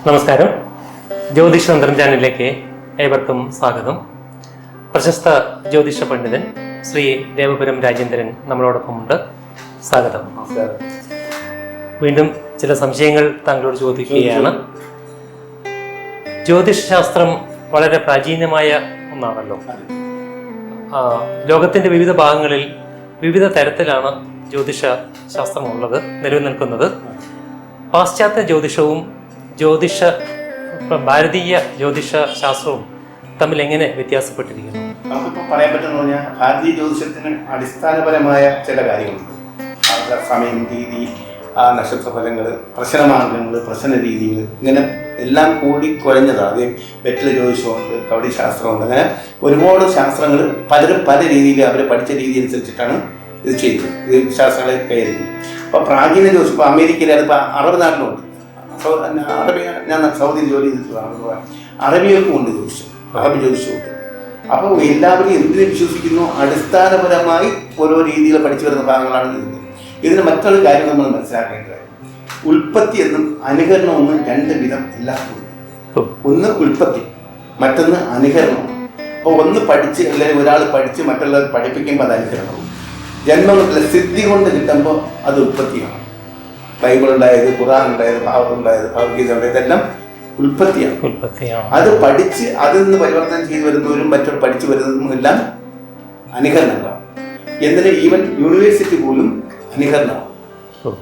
നമസ്കാരം. ജ്യോതിഷ തന്ത്രം ചാനലിലേക്ക് ഏവർക്കും സ്വാഗതം. പ്രശസ്ത ജ്യോതിഷ പണ്ഡിതൻ ശ്രീ ദേവപുരം രാജേന്ദ്രൻ നമ്മളോടൊപ്പമുണ്ട്. സ്വാഗതം. വീണ്ടും ചില സംശയങ്ങൾ താങ്കളോട് ചോദിക്കുകയാണ്. ജ്യോതിഷശാസ്ത്രം വളരെ പ്രാചീനമായ ഒന്നാണല്ലോ. ലോകത്തിന്റെ വിവിധ ഭാഗങ്ങളിൽ വിവിധ തരത്തിലാണ് ജ്യോതിഷ ശാസ്ത്രമുള്ളത്, നിലനിൽക്കുന്നത്. പാശ്ചാത്യ ജ്യോതിഷവും ഭാരതീയ ജ്യോതിഷ ശാസ്ത്രവും തമ്മിൽ എങ്ങനെ വ്യത്യാസപ്പെട്ടിരിക്കുന്നു? നമുക്കിപ്പോൾ പറയാൻ പറ്റുന്ന പറഞ്ഞാൽ ഭാരതീയ ജ്യോതിഷത്തിന് അടിസ്ഥാനപരമായ ചില കാര്യങ്ങളുണ്ട്. സമയം, രീതി, നക്ഷത്രഫലങ്ങൾ, പ്രശ്നമാർഗങ്ങൾ, പ്രശ്ന രീതികൾ, ഇങ്ങനെ എല്ലാം കൂടി കുഴഞ്ഞതാണ്. അത് വെറ്റില ജ്യോതിഷമുണ്ട്, കവടിശാസ്ത്രമുണ്ട്, അങ്ങനെ ഒരുപാട് ശാസ്ത്രങ്ങൾ പലരും പല രീതിയിൽ അവർ പഠിച്ച രീതി അനുസരിച്ചിട്ടാണ് ഇത് ചെയ്തത്. ഇത് ശാസ്ത്രങ്ങളെ കയറുന്നത്. അപ്പോൾ പ്രാചീന ജ്യോതിഷം ഇപ്പോൾ അമേരിക്കയിൽ, അതിപ്പോൾ അറബ് നാട്ടിലുണ്ട്. ഞാൻ സൗദിയിൽ ജോലി ചെയ്തിട്ടുള്ളതാണ്. അറബികൾക്കും ഉണ്ട് ജ്യോതിഷം, അറബി ജ്യോതിഷമുണ്ട്. അപ്പോൾ എല്ലാവരും എന്തിനെ വിശ്വസിക്കുന്നു, അടിസ്ഥാനപരമായി ഓരോ രീതിയിൽ പഠിച്ചു വരുന്ന ഭാഗങ്ങളാണ് ഇതിന്. ഇതിന് മറ്റൊരു കാര്യം നമ്മൾ മനസ്സിലാക്കേണ്ടത്, ഉൽപ്പത്തി എന്നും അനുകരണം എന്നും രണ്ട് വിധം എല്ലാവർക്കും. ഒന്ന് ഉൽപ്പത്തി, മറ്റൊന്ന് അനുകരണം. അപ്പോൾ ഒന്ന് പഠിച്ച് അല്ലെങ്കിൽ ഒരാൾ പഠിച്ച് മറ്റുള്ളവർ പഠിപ്പിക്കുമ്പോൾ അത് അനുകരണവും. ജന്മത്തിലെ സിദ്ധി കൊണ്ട് കിട്ടുമ്പോൾ അത് ഉൽപ്പത്തിയാണ്. ബൈബിൾ ഉണ്ടായത്, ഖുർആൻ ഉണ്ടായത്, ഭാഗവതം ഉണ്ടായത്, ഭഗവത്ഗീത ഉണ്ടായത്, ഇതെല്ലാം ഉൽപ്പത്തിയാണ്. അത് പഠിച്ച് അതിൽ നിന്ന് പരിവർത്തനം ചെയ്തു വരുന്നവരും മറ്റൊരു പഠിച്ചു വരുന്നതും എല്ലാം അനുകരണങ്ങളാണ്. എന്തിന് ഈവൻ യൂണിവേഴ്സിറ്റി പോലും അനുകരണമാണ്.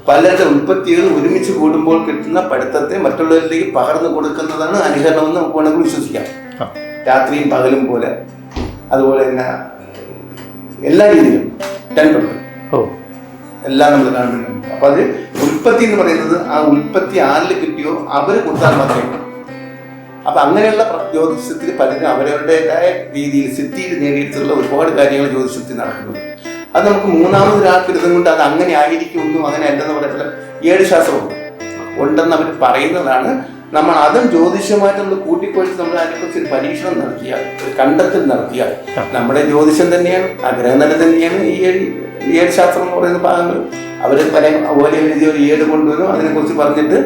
പലരുടെ ഉൽപ്പത്തികൾ ഒരുമിച്ച് കൂടുമ്പോൾ കിട്ടുന്ന പഠിത്തത്തെ മറ്റുള്ളവരിലേക്ക് പകർന്നു കൊടുക്കുന്നതാണ് അനുകരണമെന്ന് നമുക്ക് വേണമെങ്കിൽ വിശ്വസിക്കാം. രാത്രിയും പകലും പോലെ, അതുപോലെ തന്നെ എല്ലാ രീതിയിലും രണ്ടുണ്ട്, എല്ലാം നമ്മൾ കാണുന്നുണ്ട്. അപ്പൊ അത് ഉൽപ്പത്തി എന്ന് പറയുന്നത് ആ ഉൽപ്പത്തി ആരിൽ കിട്ടിയോ അവർ കൊടുത്താൽ മാത്രമേ. അപ്പൊ അങ്ങനെയുള്ള ജ്യോതിഷത്തിൽ പലരും അവരവരുടേതായ രീതിയിൽ സിദ്ധിയിൽ നേടിയിട്ടുള്ള ഒരുപാട് കാര്യങ്ങൾ ജ്യോതിഷത്തിൽ നടക്കുന്നത്. അത് നമുക്ക് മൂന്നാമതൊരാൾക്കിരുതും കൊണ്ട് അത് അങ്ങനെ ആയിരിക്കുമെന്നും അങ്ങനെ അല്ലെന്ന് പറയത്തില്ല. ഏഴ് ശാസ്ത്രമുണ്ട് ഉണ്ടെന്ന് അവർ പറയുന്നതാണ്. നമ്മൾ അതും ജ്യോതിഷമായിട്ട് നമ്മൾ കൂട്ടിക്കൊഴിച്ച് നമ്മൾ അതിനെക്കുറിച്ച് ഒരു പരീക്ഷണം നടത്തിയാൽ, ഒരു കണ്ടെത്തൽ നടത്തിയാൽ നമ്മുടെ ജ്യോതിഷം തന്നെയാണ്, ആഗ്രഹനില തന്നെയാണ് ഈ ഏഴ് ശാസ്ത്രം എന്ന് പറയുന്ന ഭാഗങ്ങൾ. അവർ പല ഓരോ രീതി ഒരു ഏട് കൊണ്ടുവരും, അതിനെക്കുറിച്ച് പറഞ്ഞിട്ട്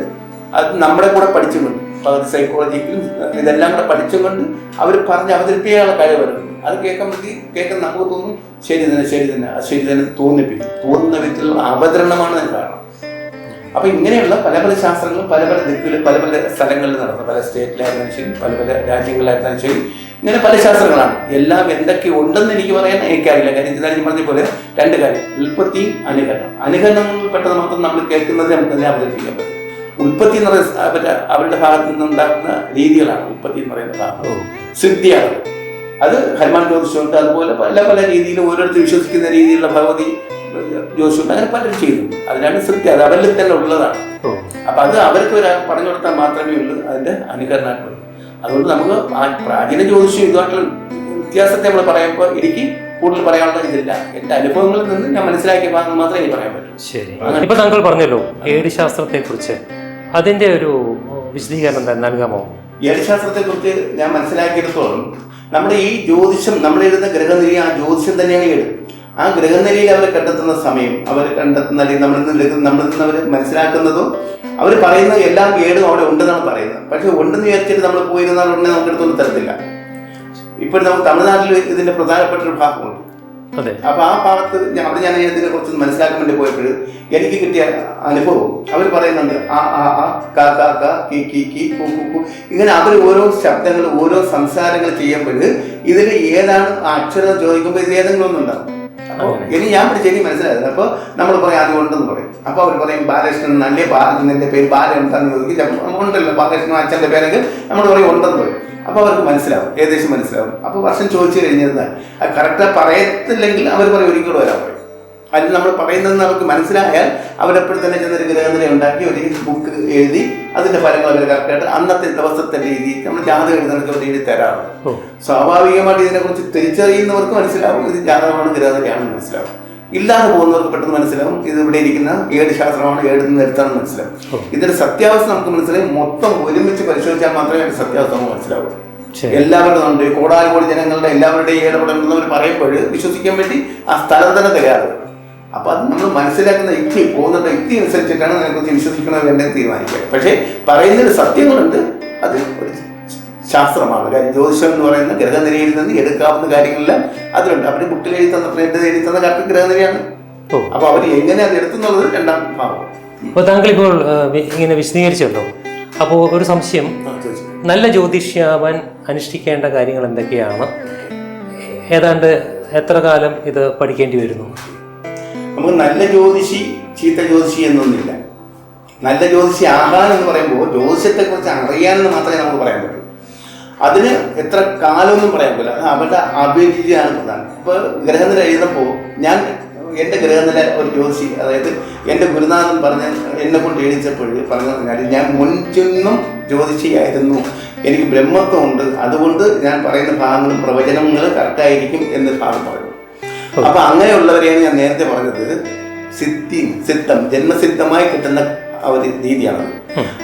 അത് നമ്മുടെ കൂടെ പഠിച്ചുകൊണ്ട് പകുതി സൈക്കോളജിക്കലും ഇതെല്ലാം കൂടെ പഠിച്ചുകൊണ്ട് അവർ പറഞ്ഞ് അവതരിപ്പിക്കാനുള്ള കഴിവുണ്ട്. അത് കേൾക്കാൻ നമുക്ക് തോന്നും ശരി തന്നെ, ശരി തന്നെ, അത് ശരി തന്നെ തോന്നിപ്പിക്കും. തോന്നുന്ന വിധത്തിലുള്ള അവതരണമാണ് അതിന് കാരണം. അപ്പൊ ഇങ്ങനെയുള്ള പല പല ശാസ്ത്രങ്ങളും പല പല ദിക്കുകളിൽ പല പല സ്ഥലങ്ങളിൽ നടത്തുന്നത്, പല സ്റ്റേറ്റിലായിരുന്നാലും ശരി, പല പല രാജ്യങ്ങളിലായിരുന്നാലും ശരി, ഇങ്ങനെ പല ശാസ്ത്രങ്ങളാണ്. എല്ലാം എന്തൊക്കെ ഉണ്ടെന്ന് എനിക്ക് പറയാൻ എനിക്കറിയില്ല. കാര്യം ഞാൻ പറഞ്ഞ പോലെ രണ്ട് കാര്യം, ഉൽപ്പത്തിയും അനുകരണം. അനുകരണങ്ങളിൽ പെട്ടെന്ന് മാത്രം നമ്മൾ കേൾക്കുന്നത് നമുക്ക് തന്നെ അവതരിപ്പിക്കാൻ പറ്റും. ഉൽപ്പത്തി എന്ന് പറയുന്ന അവരുടെ ഭാഗത്ത് നിന്നുണ്ടാകുന്ന രീതികളാണ് ഉൽപ്പത്തി എന്ന് പറയുന്ന ഭാഗം. സിദ്ധിയാണ് അത്. ഹനുമാൻ ജ്യോതിഷമുണ്ട്, അതുപോലെ പല പല രീതിയിൽ ഓരോരുത്തർ വിശ്വസിക്കുന്ന രീതിയിലുള്ള ഭഗവതി ജ്യോതിഷമുണ്ട്. അങ്ങനെ പലരും ചെയ്യുന്നു. അതിനാണ് സിദ്ധി, അത് അവരിൽ തന്നെ ഉള്ളതാണ്. അപ്പൊ അത് അവർക്ക് ഒരാൾ പറഞ്ഞു കൊടുത്താൽ മാത്രമേ ഉള്ളൂ അതിന്റെ അനുകരണമായിട്ടുള്ളൂ. അതുകൊണ്ട് നമുക്ക് പ്രാചീന ജ്യോതിഷം ഇതുമായിട്ടുള്ള വ്യത്യാസത്തെ നമ്മൾ പറയുമ്പോൾ എനിക്ക് കൂടുതൽ പറയാനുള്ള ഇതില്ല. എന്റെ അനുഭവങ്ങളിൽ നിന്ന് ഞാൻ മനസ്സിലാക്കിയ ഭാഗങ്ങൾ മാത്രമേ എനിക്ക് പറയാൻ പറ്റൂ. ശരി. ഇപ്പൊ താങ്കൾ പറഞ്ഞല്ലോ ഏഴ് ശാസ്ത്രത്തെ കുറിച്ച്, അതിന്റെ ഒരു വിശദീകരണം നൽകാമോ? ഏഴ് ശാസ്ത്രത്തെ കുറിച്ച് ഞാൻ മനസ്സിലാക്കിയെടുത്തോളം നമ്മുടെ ഈ ജ്യോതിഷം, നമ്മളെഴുതുന്ന ഗ്രഹനില, ആ ജ്യോതിഷം തന്നെയാണ് ഏഴ്. ആ ഗ്രഹനിലയിൽ അവർ കണ്ടെത്തുന്ന സമയം, അവർ കണ്ടെത്തുന്ന അല്ലെങ്കിൽ നമ്മളിൽ നിന്ന് അവർ മനസ്സിലാക്കുന്നതോ അവർ പറയുന്ന എല്ലാം ഏടും അവിടെ ഉണ്ടെന്നാണ് പറയുന്നത്. പക്ഷെ ഉണ്ടെന്ന് വിചാരിച്ചിട്ട് നമ്മൾ പോയിരുന്നാൽ ഉടനെ നമുക്ക് എടുത്തൊന്നും തരത്തില്ല. ഇപ്പോൾ നമുക്ക് തമിഴ്നാട്ടിൽ ഇതിന്റെ പ്രധാനപ്പെട്ട ഒരു ഭാഗമുണ്ട്. അപ്പൊ ആ ഭാഗത്ത് ഞാൻ ഇതിനെ കുറിച്ച് മനസ്സിലാക്കാൻ വേണ്ടി പോയപ്പോൾ എനിക്ക് കിട്ടിയ അനുഭവം, അവർ പറയുന്നുണ്ട് ആ ആ ആ കാ കാ കാ കീ കീ കീ കൂ കൂ കൂ, ഇങ്ങനെ അവർ ഓരോ ശബ്ദങ്ങൾ ഓരോ സംസാരങ്ങൾ ചെയ്യുമ്പോൾ ഇതിൽ ഏതാണ് ആ അക്ഷരം ചോദിക്കുമ്പോൾ ഇത് ഏതെങ്കിലും ഒന്നുണ്ടാവും. അപ്പോൾ ഇനി ഞാൻ ശരി മനസ്സിലായത്. അപ്പോൾ നമ്മൾ പറയും അത് ഉണ്ടെന്ന് പറയും. അപ്പോൾ അവർ പറയും ബാലകൃഷ്ണൻ നല്ല ബാലന്റെ പേര് ബാല എന്താണെന്ന് ചോദിക്കും. ഉണ്ടല്ലോ ബാലകൃഷ്ണൻ അച്ഛൻ്റെ പേരൊക്കെ നമ്മൾ പറയും ഉണ്ടെന്ന് പറയും. അപ്പോൾ അവർക്ക് മനസ്സിലാവും, ഏകദേശം മനസ്സിലാവും. അപ്പോൾ വർഷം ചോദിച്ചു കഴിഞ്ഞിരുന്നാൽ അത് കറക്റ്റായി പറയത്തില്ലെങ്കിൽ അവർ പറയും ഒരിക്കലും വരാൻ പറയും. അതിന് നമ്മൾ പറയുന്നതെന്ന് അവർക്ക് മനസ്സിലായാൽ അവരെപ്പോഴും തന്നെ ചെന്നൊരു ഗ്രഹനില ഉണ്ടാക്കി ഒരു ബുക്ക് എഴുതി അതിന്റെ ഫലങ്ങൾ അവർ കറക്റ്റായിട്ട് അന്നത്തെ ദിവസത്തെ രീതി നമ്മൾ ജാതകം എഴുതുന്നതൊക്കെ അവർ എഴുതി തരാറുണ്ട്. സ്വാഭാവികമായിട്ട് ഇതിനെക്കുറിച്ച് തിരിച്ചറിയുന്നവർക്ക് മനസ്സിലാവും ഇത് ജാതകമാണ്, ഗ്രഹനിലയാണെന്ന് മനസ്സിലാവും. ഇല്ലാതെ പോകുന്നവർക്ക് പെട്ടെന്ന് മനസ്സിലാവും ഇത് ഇവിടെ ഇരിക്കുന്ന ഏഴ് ശാസ്ത്രമാണ്, ഏടുന്ന് എടുത്താണെന്ന് മനസ്സിലാവും. ഇതിന്റെ സത്യാവസ്ഥ നമുക്ക് മനസ്സിലാവും. മൊത്തം ഒരുമിച്ച് പരിശോധിച്ചാൽ മാത്രമേ അതിന്റെ സത്യാവസ്ഥ നമുക്ക് മനസ്സിലാവൂ. എല്ലാവരുടെ ഉണ്ട് കോടാനുകോടി ജനങ്ങളുടെ എല്ലാവരുടെയും ഇടപെടുന്നവർ പറയുമ്പോൾ വിശ്വസിക്കാൻ വേണ്ടി ആ സ്ഥലം തന്നെ തരാറ്. അപ്പോൾ അത് നമ്മൾ മനസ്സിലാക്കുന്ന യുക്തി പോകുന്ന യുക്തി അനുസരിച്ചിട്ടാണ് അതിനെക്കുറിച്ച് വിശ്വസിക്കണോ വേണ്ടത് തീരുമാനിക്കുക. പക്ഷേ പറയുന്നൊരു സത്യങ്ങളുണ്ട്, അത് ഒരു ശാസ്ത്രമാണ്. കാര്യം ജ്യോതിഷം എന്ന് പറയുന്ന ഗ്രഹനിരയിൽ നിന്ന് എടുക്കാവുന്ന കാര്യങ്ങളെല്ലാം അതിലുണ്ട്. അവർ ബുക്കിൽ എഴുതി തന്ന എഴുതി തന്ന കറക്റ്റ് ഗ്രഹനിരയാണ്. അപ്പോൾ അവർ എങ്ങനെ അത് എടുത്തുന്നുള്ളത് രണ്ടാം ഭാഗം. അപ്പോൾ താങ്കൾ ഇപ്പോൾ ഇങ്ങനെ വിശദീകരിച്ചല്ലോ. അപ്പോൾ ഒരു സംശയം, നല്ല ജ്യോതിഷ്യാവാൻ അനുഷ്ഠിക്കേണ്ട കാര്യങ്ങൾ എന്തൊക്കെയാണ്? ഏതാണ്ട് എത്ര കാലം ഇത് പഠിക്കേണ്ടി വരുന്നു? നമുക്ക് നല്ല ജ്യോതിഷി ചീത്ത ജ്യോതിഷി എന്നൊന്നുമില്ല. നല്ല ജ്യോതിഷി ആകാൻ എന്ന് പറയുമ്പോൾ ജ്യോതിഷത്തെക്കുറിച്ച് അറിയാനെന്ന് മാത്രമേ നമുക്ക് പറയാൻ പറ്റൂ. അതിന് എത്ര കാലമൊന്നും പറയാൻ പറ്റില്ല. അത് അവരുടെ അഭിരുചിയാണ് പ്രധാനം. ഇപ്പോൾ ഗ്രഹനില എഴുതുമ്പോൾ ഞാൻ എൻ്റെ ഗ്രഹനില ഒരു ജ്യോതിഷി, അതായത് എൻ്റെ ഗുരുനാഥൻ എന്നെ കൊണ്ട് എഴുതിച്ചപ്പോൾ പറഞ്ഞു കഴിഞ്ഞാൽ ഞാൻ മുൻചെന്നും ജ്യോതിഷിയായിരുന്നു, എനിക്ക് ബ്രഹ്മത്വമുണ്ട്, അതുകൊണ്ട് ഞാൻ പറയുന്ന ഭാഗങ്ങളും പ്രവചനങ്ങൾ കറക്റ്റായിരിക്കും എന്ന് ഭാഗം പറഞ്ഞു. അപ്പം അങ്ങനെയുള്ളവരെയാണ് ഞാൻ നേരത്തെ പറഞ്ഞത് സിദ്ധം ജന്മസിദ്ധമായി കിട്ടുന്ന ഒരു രീതിയാണ്.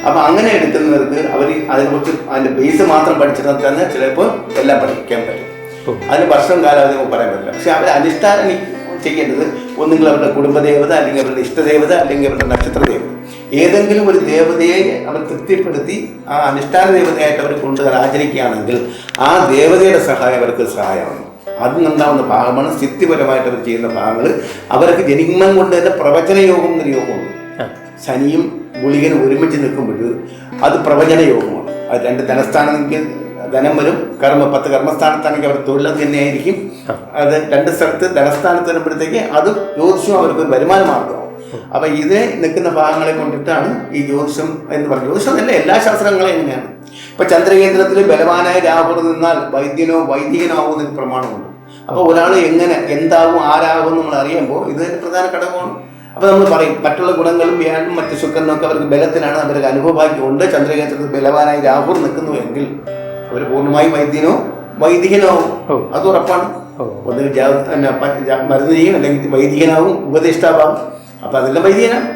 അപ്പം അങ്ങനെ എടുക്കുന്നവർക്ക് അവർ അതിനെക്കുറിച്ച് അതിൻ്റെ ബേസ് മാത്രം പഠിച്ചിട്ട് തന്നെ ചിലപ്പോൾ എല്ലാം പഠിക്കാൻ പറ്റും. അതിന് വർഷം കാലാവധി നമുക്ക് പറയാൻ പറ്റില്ല. പക്ഷെ അവർ അനുഷ്ഠാനം ചെയ്യേണ്ടത് ഒന്നുകിൽ അവരുടെ കുടുംബദേവത, അല്ലെങ്കിൽ അവരുടെ ഇഷ്ടദേവത, അല്ലെങ്കിൽ അവരുടെ നക്ഷത്രദേവത, ഏതെങ്കിലും ഒരു ദേവതയെ അവർ തൃപ്തിപ്പെടുത്തി ആ അനുഷ്ഠാന ദേവതയായിട്ട് അവർ കൊണ്ട് ആചരിക്കുകയാണെങ്കിൽ ആ ദേവതയുടെ സഹായം അവർക്ക് സഹായമാണ്. അതിനുണ്ടാവുന്ന ഭാഗമാണ് സിദ്ധിപരമായിട്ട് അവർ ചെയ്യുന്ന ഭാഗങ്ങൾ. അവർക്ക് ജന്മം കൊണ്ട് തന്നെ പ്രവചന യോഗം എന്നൊരു യോഗമുണ്ട്. ശനിയും ഗുളികനും ഒരുമിച്ച് നിൽക്കുമ്പോൾ അത് പ്രവചന യോഗമാണ്. അത് രണ്ട് ധനസ്ഥാനമെങ്കിൽ ധനം വരും, 10 കർമ്മസ്ഥാനത്താണെങ്കിൽ അവർ തൊഴിൽ തന്നെയായിരിക്കും. അത് രണ്ട് സ്ഥലത്ത് ധനസ്ഥാനത്ത് വരുമ്പോഴത്തേക്ക് അത് ജ്യോതിഷം അവർക്ക് വരുമാന മാർഗമാവും. അപ്പം ഇത് നിൽക്കുന്ന ഭാഗങ്ങളെ കൊണ്ടിട്ടാണ് ഈ ജ്യോതിഷം എന്ന് പറയുന്നത്. ജ്യോതിഷം അല്ല, എല്ലാ ശാസ്ത്രങ്ങളും എങ്ങനെയാണ്. ഇപ്പം ചന്ദ്രകേന്ദ്രത്തിൽ ബലവാനായ രാഹുർ നിന്നാൽ വൈദികനാവുന്നതിന് പ്രമാണമുണ്ട്. അപ്പോൾ ഒരാൾ എങ്ങനെ എന്താവും ആരാകും നമ്മൾ അറിയുമ്പോൾ ഇത് പ്രധാന ഘടകമാണ്. അപ്പോൾ നമ്മൾ പറയും മറ്റുള്ള ഗുണങ്ങളും വ്യാഴം മറ്റു ശുക്രനൊക്കെ അവർക്ക് ബലത്തിലാണ്, അവർക്ക് അനുഭവഭാഗ്യമുണ്ട്. ചന്ദ്രകേന്ദ്രത്തിൽ ബലവാനായി രാഹുർ നിൽക്കുന്നുവെങ്കിൽ അവർ പൂർണ്ണമായും വൈദികനാവും, അത് ഉറപ്പാണ്. ഒന്നുകിൽ മരുന്ന് ചെയ്യും, അല്ലെങ്കിൽ വൈദികനാവും, ഉപദേഷ്ടാവാകും. അപ്പം അതെല്ലാം വൈദികനാണ്.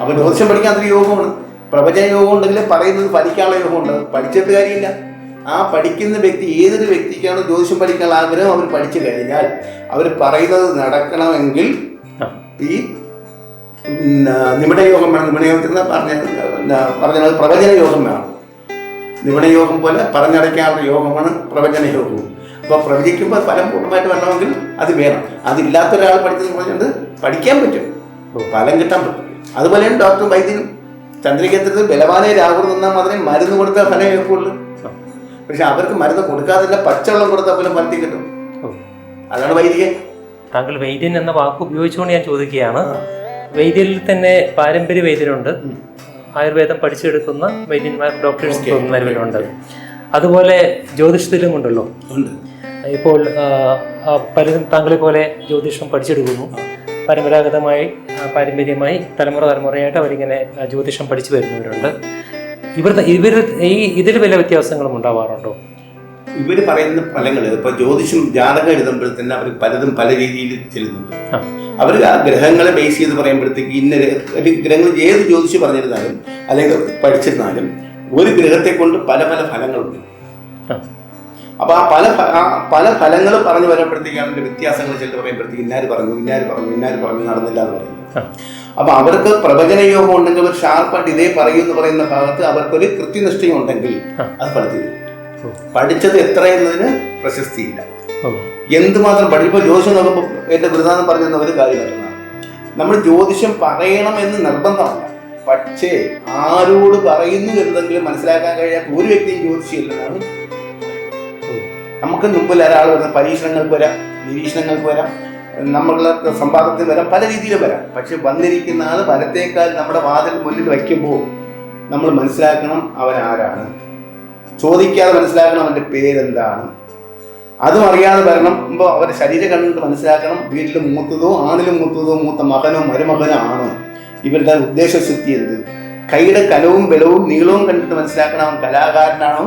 അപ്പം ജ്യോതിഷം പഠിക്കാൻ അതൊരു യോഗമാണ്. പ്രവചന യോഗം ഉണ്ടെങ്കിൽ പറയുന്നത് പഠിക്കാനുള്ള യോഗമുണ്ട്. പഠിച്ചിട്ട് കാര്യമില്ല. ആ പഠിക്കുന്ന വ്യക്തി, ഏതൊരു വ്യക്തിക്കാണ് ജ്യോതിഷം പഠിക്കാനുള്ള ആഗ്രഹം, അവർ പഠിച്ചു കഴിഞ്ഞാൽ അവർ പറയുന്നത് നടക്കണമെങ്കിൽ ഈ നിമിടയോഗം വേണം. നിമിടയോഗത്തിൽ പറഞ്ഞത് പ്രവചന യോഗം വേണം. നിമിടയോഗം പോലെ പറഞ്ഞടയ്ക്കാനുള്ള യോഗമാണ് പ്രവചന യോഗവും. അപ്പോൾ പ്രവചിക്കുമ്പോൾ ഫലം പൂർണ്ണമായിട്ട് വരണമെങ്കിൽ അത് വേണം. അതില്ലാത്ത ഒരാൾ പഠിച്ചെന്ന് പറഞ്ഞുകൊണ്ട് പഠിക്കാൻ പറ്റും, ഫലം കിട്ടാൻ പറ്റും. അതുപോലെയാണ് ഡോക്ടർ വൈദ്യനും. ചന്ദ്രകേന്ദ്രത്തിൽ ബലവാനായ രാഹുർ നിന്നാൽ മാത്രമേ മരുന്ന് കൊടുത്താൽ ഫലം കേൾക്കുള്ളൂ. പക്ഷെ അവർക്ക് മരുന്ന് കൊടുക്കാതില്ല, പച്ചവെള്ളം കൊടുത്താൽ പോലും ഫലത്തിൽ കിട്ടും. അതാണ് വൈദികൻ. താങ്കൾ വൈദ്യൻ എന്ന വാക്ക് ഉപയോഗിച്ചുകൊണ്ട് ഞാൻ ചോദിക്കുകയാണ്. വൈദ്യരിൽ തന്നെ പാരമ്പര്യ വൈദ്യരുണ്ട്, ആയുർവേദം പഠിച്ചെടുക്കുന്ന വൈദ്യന്മാർ, ഡോക്ടേഴ്സ് നിലവിലുണ്ട്. അതുപോലെ ജ്യോതിഷത്തിലും ഉണ്ടല്ലോ. ഇപ്പോൾ പലരും താങ്കളെ പോലെ ജ്യോതിഷം പഠിച്ചെടുക്കുന്നു. പരമ്പരാഗതമായി പാരമ്പര്യമായി തലമുറയായിട്ട് അവരിങ്ങനെ ജ്യോതിഷം പഠിച്ചു വരുന്നവരുണ്ട്. ഇതിൽ വല്ല വ്യത്യാസങ്ങളും ഉണ്ടാവാറുണ്ടോ? ഇവർ പറയുന്ന ഫലങ്ങൾ ഇപ്പോൾ ജ്യോതിഷം ജാതകം എഴുതുമ്പോഴത്തേന് അവർ പലതും പല രീതിയിൽ ചെല്ലുന്നുണ്ട്. അവർ ആ ഗ്രഹങ്ങളെ ബേസ് ചെയ്ത് പറയുമ്പോഴത്തേക്ക് ഗ്രഹങ്ങൾ ഏത് ജ്യോതിഷി പറഞ്ഞിരുന്നാലും അല്ലെങ്കിൽ പഠിച്ചിരുന്നാലും ഒരു ഗ്രഹത്തെ കൊണ്ട് പല ഫലങ്ങളുണ്ട്. അപ്പോൾ ആ പല ഫലങ്ങൾ പറഞ്ഞു വരുമ്പോഴത്തേക്കാണ് അതിൻ്റെ വ്യത്യാസങ്ങൾ ചിലർ പറയുമ്പോഴത്തേക്ക് ഇന്നാര് പറഞ്ഞു നടന്നില്ല എന്ന് പറയുന്നത്. അപ്പോൾ അവർക്ക് പ്രവചന യോഗം ഉണ്ടെങ്കിൽ അവർ ഷാർപ്പായിട്ട് ഇതേ പറയുമെന്ന് പറയുന്ന ഭാഗത്ത് അവർക്കൊരു കൃത്യനിഷ്ഠയും ഉണ്ടെങ്കിൽ അത് ഫലത്തിൽ പഠിച്ചത് എത്ര എന്നതിന് പ്രശസ്തിയില്ല. എന്തുമാത്രം പഠിപ്പോൾ ജ്യോതിഷം നോക്കുമ്പോൾ എൻ്റെ ഗുരുനാഥൻ പറഞ്ഞെന്ന ഒരു കാര്യം പറ്റുന്നതാണ്. നമ്മൾ ജ്യോതിഷം പറയണമെന്ന് നിർബന്ധമല്ല, പക്ഷേ ആരോട് പറയുന്നു എന്നതെങ്കിലും മനസ്സിലാക്കാൻ കഴിയാത്ത ഒരു വ്യക്തിയും ജ്യോതിഷിയല്ലെന്നാണ്. നമുക്ക് മുമ്പിൽ ഒരാൾ വരുന്ന പരീക്ഷണങ്ങൾക്ക് വരാം, നിരീക്ഷണങ്ങൾക്ക് വരാം, നമ്മളുടെ സമ്പാദത്തിന് വരാം, പല രീതിയിലും വരാം. പക്ഷെ വന്നിരിക്കുന്ന ആൾ വലത്തേക്കാൾ നമ്മുടെ വാതിൽ മുന്നിൽ വയ്ക്കുമ്പോൾ നമ്മൾ മനസ്സിലാക്കണം അവൻ ആരാണ്. ചോദിക്കാതെ മനസ്സിലാക്കണം അവൻ്റെ പേരെന്താണ്. അതും അറിയാതെ വരണമ്പോൾ അവരുടെ ശരീരം കണ്ടിട്ട് മനസ്സിലാക്കണം വീട്ടിൽ മൂത്തതോ ആണിലും മൂത്ത മകനോ മരുമകനോ ആണ്. ഇവരുടെ ഉദ്ദേശശുദ്ധി എന്ത്, കൈയുടെ കനവും ബലവും നീളവും കണ്ടിട്ട് മനസ്സിലാക്കണം അവൻ കലാകാരനാണോ,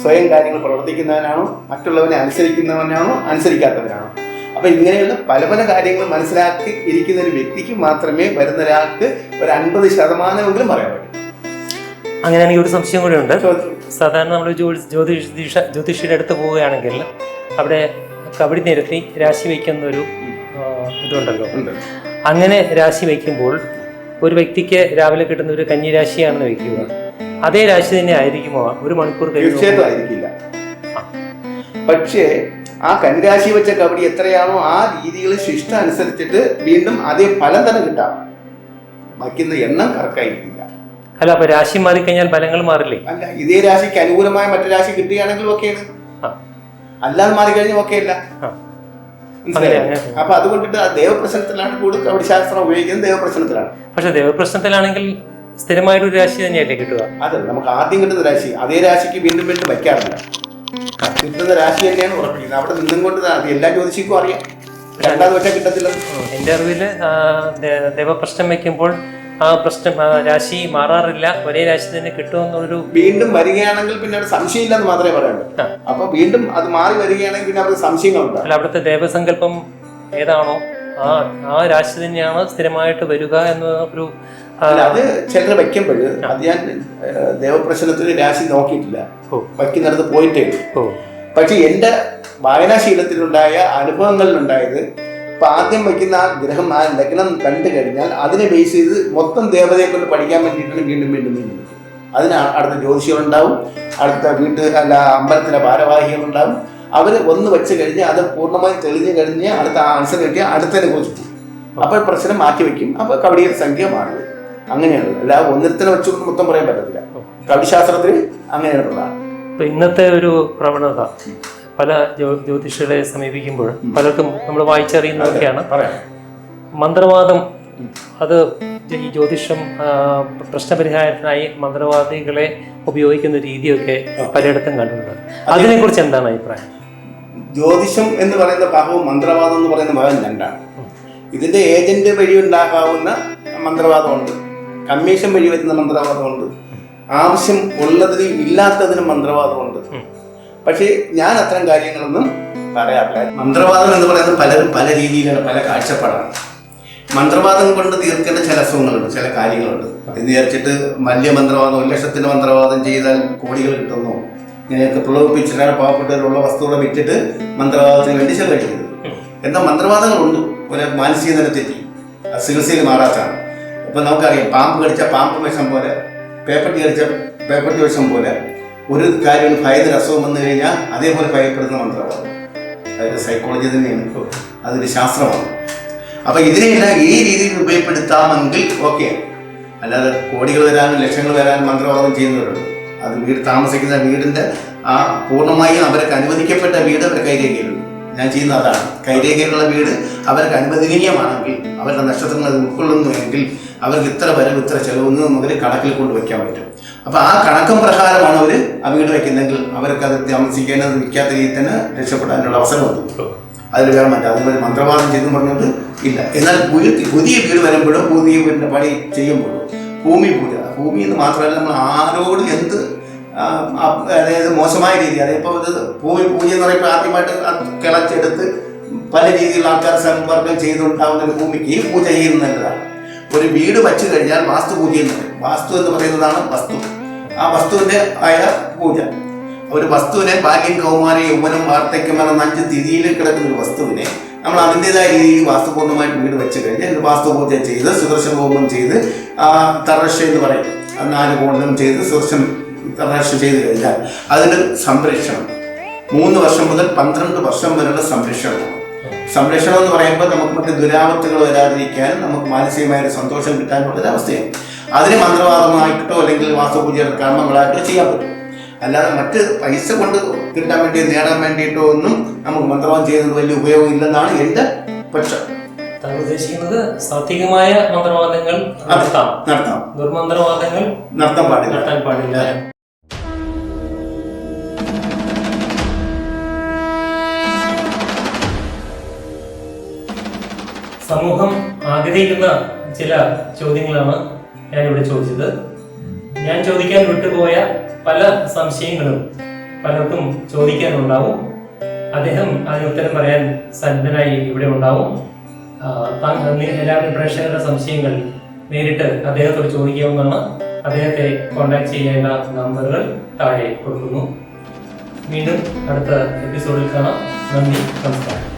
സ്വയം കാര്യങ്ങൾ പ്രവർത്തിക്കുന്നവനാണോ, മറ്റുള്ളവനെ അനുസരിക്കുന്നവനാണോ, അനുസരിക്കാത്തവനാണോ. അപ്പം ഇങ്ങനെയുള്ള പല കാര്യങ്ങൾ മനസ്സിലാക്കി ഇരിക്കുന്ന ഒരു വ്യക്തിക്ക് മാത്രമേ വരുന്ന ഒരാൾക്ക് ഒരു 50% പറയാൻ പറ്റൂ. അങ്ങനെയാണെങ്കിൽ ഒരു സംശയം കൂടെ ഉണ്ട്. സാധാരണ നമ്മൾ ജ്യോതിഷിയുടെ അടുത്ത് പോവുകയാണെങ്കിൽ അവിടെ കബഡി നിരത്തി രാശി വയ്ക്കുന്നൊരു ഇതുണ്ടല്ലോ. ഉണ്ട്. അങ്ങനെ രാശി വയ്ക്കുമ്പോൾ ഒരു വ്യക്തിക്ക് രാവിലെ കിട്ടുന്ന ഒരു കന്നി രാശിയാണെന്ന് വയ്ക്കുക, അതേ രാശി തന്നെ ആയിരിക്കുമോ ഒരു മണിക്കൂർ തീർച്ചയായിട്ടും ആയിരിക്കില്ല. പക്ഷേ ആ കന്നിരാശി വെച്ച കബഡി എത്രയാണോ ആ രീതികൾ ശിഷ്ട അനുസരിച്ചിട്ട് വീണ്ടും അതേ ഫലം തന്നെ കിട്ടാം. വയ്ക്കുന്ന എണ്ണം കറക്റ്റായിരിക്കില്ല. അല്ല, അപ്പൊ രാശി മാറിക്കഴിഞ്ഞാൽ ഫലങ്ങൾ മാറില്ലേ? അല്ല, ഇതേ രാശിക്ക് അനുകൂലമായ മറ്റു രാശി കിട്ടുകയാണെങ്കിൽ ഓക്കെയാണ്, അല്ലാതെ മാറിക്കഴിഞ്ഞാൽ ഓക്കെ അല്ല. അപ്പൊ അതുകൊണ്ടിട്ട് ആ ദേവപ്രശ്നത്തിലാണ് കൂടുതൽ കബഡി ശാസ്ത്രം ഉപയോഗിക്കുന്നത്. ദേവപ്രശ്നത്തിലാണ്. പക്ഷെ ദേവപ്രശ്നത്തിലാണെങ്കിൽ സ്ഥിരമായൊരു രാശി തന്നെയല്ലേ കിട്ടുക? അതെ, നമുക്ക് ആദ്യം കിട്ടുന്ന രാശി അതേ രാശിക്ക് വീണ്ടും വീണ്ടും വയ്ക്കാറില്ല. കിട്ടുന്ന രാശി തന്നെയാണ് ഉറപ്പിക്കുന്നത്. അവിടെ നിന്നും കൊണ്ട് എല്ലാ ജ്യോതിഷിക്കും അറിയാം, രണ്ടാമത് വെച്ചാൽ കിട്ടത്തില്ല. എൻ്റെ അറിവിൽ ദേവപ്രശ്നം വയ്ക്കുമ്പോൾ ആ പ്രശ്നം രാശി മാറാറില്ല, ഒരേ രാശി തന്നെ കിട്ടുമെന്നൊരു. വീണ്ടും വരികയാണെങ്കിൽ പിന്നെ അവിടെ സംശയമില്ലെന്ന് മാത്രമേ പറയാനുള്ളൂ. അപ്പൊ വീണ്ടും അത് മാറി വരികയാണെങ്കിൽ പിന്നെ അവർക്ക് സംശയങ്ങളുണ്ട്. അല്ല, അവിടുത്തെ ദേവസങ്കല്പം ഏതാണോ ആ രാശി തന്നെയാണ് സ്ഥിരമായിട്ട് വരിക എന്ന ഒരു. അത് ചിലർ വയ്ക്കുമ്പോൾ അത് ഞാൻ ദേവപ്രശ്നത്തിന് രാശി നോക്കിയിട്ടില്ല, വയ്ക്കുന്നിടത്ത് പോയിട്ടേ. പക്ഷെ എന്റെ വായനാശീലത്തിലുണ്ടായ അനുഭവങ്ങളിലുണ്ടായത്, ഇപ്പൊ ആദ്യം വയ്ക്കുന്ന ആ ഗ്രഹം ആ ലഗ്നം കണ്ടു കഴിഞ്ഞാൽ അതിനെ ബേസ് ചെയ്ത് മൊത്തം ദേവതയെ കൊണ്ട് പഠിക്കാൻ വേണ്ടിയിട്ടാണ് വീണ്ടും വീണ്ടും വീണ്ടും. അതിന് അടുത്ത ജ്യോതിഷികളുണ്ടാവും, അടുത്ത അമ്പലത്തിലെ ഭാരവാഹികളുണ്ടാവും. അവർ ഒന്ന് വെച്ച് കഴിഞ്ഞ് അത് പൂർണ്ണമായും തെളിഞ്ഞു കഴിഞ്ഞ് അടുത്ത ആൻസർ കിട്ടിയ അടുത്തതിനെ കുറിച്ച് പോകും. അപ്പോൾ പ്രശ്നം മാറ്റി വെക്കും. അപ്പോൾ കബഡിയുടെ സംഖ്യ മാറും. അങ്ങനെയാണ്, അല്ല ഒന്നിടത്തിനെ വെച്ചുകൊണ്ട് മൊത്തം പറയാൻ പറ്റത്തില്ല. കബഡിശാസ്ത്രത്തിൽ അങ്ങനെയുള്ളതാണ്. ഇപ്പൊ ഇന്നത്തെ ഒരു പ്രവണത പല ജ്യോതിഷികളെ സമീപിക്കുമ്പോൾ പലർക്കും നമ്മൾ വായിച്ചറിയുന്നതൊക്കെയാണ് മന്ത്രവാദം. അത് ഈ ജ്യോതിഷം പ്രശ്നപരിഹാരത്തിനായി മന്ത്രവാദികളെ ഉപയോഗിക്കുന്ന രീതിയൊക്കെ പലയിടത്തും കണ്ടിട്ടുണ്ട്. അതിനെക്കുറിച്ച് എന്താണ് അഭിപ്രായം? ജ്യോതിഷം എന്ന് പറയുന്ന ഭാഗവും മന്ത്രവാദം എന്ന് പറയുന്ന ഭാഗം രണ്ടാണ്. ഇതിന്റെ ഏജന്റ് വഴി ഉണ്ടാകാവുന്ന മന്ത്രവാദമുണ്ട്, കമ്മീഷൻ വഴി വരുന്ന മന്ത്രവാദമുണ്ട്, ആവശ്യം ഉള്ളതിനും ഇല്ലാത്തതിനും മന്ത്രവാദമുണ്ട്. പക്ഷേ ഞാൻ അത്തരം കാര്യങ്ങളൊന്നും പറയാറില്ല. മന്ത്രവാദം എന്ന് പറയുന്നത് പലരും പല രീതിയിലാണ്, പല കാഴ്ചപ്പാടാണ്. മന്ത്രവാദം കൊണ്ട് തീർക്കേണ്ട ചില അസുഖങ്ങളുണ്ട്, ചില കാര്യങ്ങളുണ്ട്. എന്ന് വിചാരിച്ചിട്ട് വലിയ മന്ത്രവാദം 1 ലക്ഷത്തിന്റെ മന്ത്രവാദം ചെയ്താൽ കോടികൾ കിട്ടുന്നു, ഇങ്ങനെയൊക്കെ പ്രലോഭിപ്പിച്ചിട്ടാണ് പാവപ്പെട്ടവരുള്ള വസ്തുക്കളെ വിറ്റിട്ട് മന്ത്രവാദത്തിന് വേണ്ടി ചെലവഴിക്കുന്നത്. എന്നാൽ മന്ത്രവാദങ്ങളുണ്ട്, ഒരു മാനസിക നിലത്തെറ്റി ചികിത്സയിൽ മാറാത്താണ്. ഇപ്പം നമുക്കറിയാം, പാമ്പ് കടിച്ച പാമ്പ് വിഷം പോലെ, പേപ്പട്ടി കടിച്ച പേപ്പട്ടി വിഷം പോലെ ഒരു കാര്യം ഭയത്തിന് അസുഖം വന്നു കഴിഞ്ഞാൽ അതേപോലെ ഭയപ്പെടുന്ന മന്ത്രവാദം. അതായത് സൈക്കോളജി തന്നെയാണ്, അതൊരു ശാസ്ത്രമാണ്. അപ്പം ഇതിനെല്ലാം ഈ രീതിയിൽ ഉപയോഗപ്പെടുത്താമെങ്കിൽ ഓക്കെ. അല്ലാതെ കോടികൾ വരാനും ലക്ഷങ്ങൾ വരാനും മന്ത്രവാദം ചെയ്യുന്നവരുണ്ട്. അത് വീട് താമസിക്കുന്ന വീടിൻ്റെ ആ പൂർണ്ണമായും അവർക്ക് അനുവദിക്കപ്പെട്ട വീട് അവരുടെ കൈരേഖയിലുണ്ട്. ഞാൻ ചെയ്യുന്ന അതാണ്. കൈരേഖയിലുള്ള വീട് അവർക്ക് അനുവദനീയമാണെങ്കിൽ, അവരുടെ നക്ഷത്രങ്ങൾ ഉൾക്കൊള്ളുന്നുവെങ്കിൽ അവർക്ക് ഇത്ര വരവ് ഇത്ര ചെലവെന്ന് നമുക്ക് കണക്കിൽ കൊണ്ട് വയ്ക്കാൻ പറ്റും. അപ്പോൾ ആ കണക്കും പ്രകാരമാണ് അവർ ആ വീട് വയ്ക്കുന്നെങ്കിൽ അവർക്ക് അത് താമസിക്കാനത് വിൽക്കാത്ത രീതിയിൽ തന്നെ രക്ഷപ്പെടാനുള്ള അവസരമുണ്ട്. അതിൽ വേറെ മറ്റേ അതുപോലെ മന്ത്രവാദം ചെയ്തെന്ന് പറഞ്ഞത് ഇല്ല. എന്നാൽ പുതിയ വീട് വരുമ്പോഴും പുതിയ വീടിൻ്റെ പണി ചെയ്യുമ്പോഴും ഭൂമി പൂജ, ഭൂമി എന്ന് മാത്രമല്ല നമ്മൾ ആരോട് എന്ത് അതായത് മോശമായ രീതി, അതിപ്പോൾ ഇത് ഭൂമി പൂജ എന്ന് പറയുമ്പോൾ ആദ്യമായിട്ട് കിളച്ചെടുത്ത് പല രീതിയിലുള്ള ആൾക്കാർ സമ്പർക്കം ചെയ്തുണ്ടാവുന്ന ഒരു ഭൂമിക്ക് ഈ പൂജ ചെയ്യുന്നതാണ്. ഒരു വീട് വച്ചു കഴിഞ്ഞാൽ വാസ്തു പൂജ എന്ന് പറയും. വാസ്തു എന്ന് പറയുന്നതാണ് വസ്തു. ആ വസ്തുവിൻ്റെ ആയ പൂജ. ഒരു വസ്തുവിനെ ബാല്യം, കൗമാരം, യൗവനം, വാർദ്ധക്യം എന്ന 5 തിഥിയിൽ കിടക്കുന്ന ഒരു വസ്തുവിനെ നമ്മൾ അതിൻ്റെതായ രീതിയിൽ വാസ്തുപൂർണ്ണമായിട്ട് വീട് വെച്ച് കഴിഞ്ഞാൽ വാസ്തു പൂജ ചെയ്ത് സുദർശന ഹോമം ചെയ്ത് തറശ എന്ന് പറയും, 4 കോണിലും ചെയ്ത് സുദർശൻ തറശ ചെയ്ത് കഴിഞ്ഞാൽ അതിന് സംരക്ഷണം 3 വർഷം മുതൽ 12 വർഷം വരെയുള്ള സംരക്ഷണമാണ്. സംരക്ഷണം എന്ന് പറയുമ്പോൾ നമുക്ക് മറ്റ് ദുരാപത്തുകൾ വരാതിരിക്കാനും നമുക്ക് മാനസികമായ ഒരു സന്തോഷം കിട്ടാനുള്ളൊരവസ്ഥയാണ്. അതിന് മന്ത്രവാദമായിട്ടോ അല്ലെങ്കിൽ വാസ്തുപൂജയുടെ കർമ്മങ്ങളായിട്ടോ ചെയ്യാൻ പറ്റും. അല്ലാതെ മറ്റ് പൈസ കൊണ്ട് കിട്ടാൻ വേണ്ടി നേടാൻ വേണ്ടിയിട്ടോ ഒന്നും നമുക്ക് മന്ത്രവാദം ചെയ്യുന്നത് വലിയ ഉപയോഗമില്ലെന്നാണ് എൻ്റെ പക്ഷം. താങ്കൾ ഉദ്ദേശിക്കുന്നത് സാത്വികമായ മന്ത്രവാദങ്ങൾ നടത്താം, ദുർമന്ത്രവാദങ്ങൾ നടത്താൻ പാടില്ല. സമൂഹം ആഗ്രഹിക്കുന്ന ചില ചോദ്യങ്ങളാണ് ഞാനിവിടെ ചോദിച്ചത്. ഞാൻ ചോദിക്കാൻ വിട്ടുപോയ പല സംശയങ്ങളും പലർക്കും ചോദിക്കാനുണ്ടാവും. അദ്ദേഹം അതിന് ഉത്തരം പറയാൻ സന്നദ്ധനായി ഇവിടെ ഉണ്ടാവും. എല്ലാവരും പ്രേക്ഷകരുടെ സംശയങ്ങൾ നേരിട്ട് അദ്ദേഹത്തോട് ചോദിക്കാവുന്നതാണ്. അദ്ദേഹത്തെ കോൺടാക്ട് ചെയ്യേണ്ട നമ്പറുകൾ താഴെ കൊടുക്കുന്നു. വീണ്ടും അടുത്ത എപ്പിസോഡിൽ കാണാം. നന്ദി, നമസ്കാരം.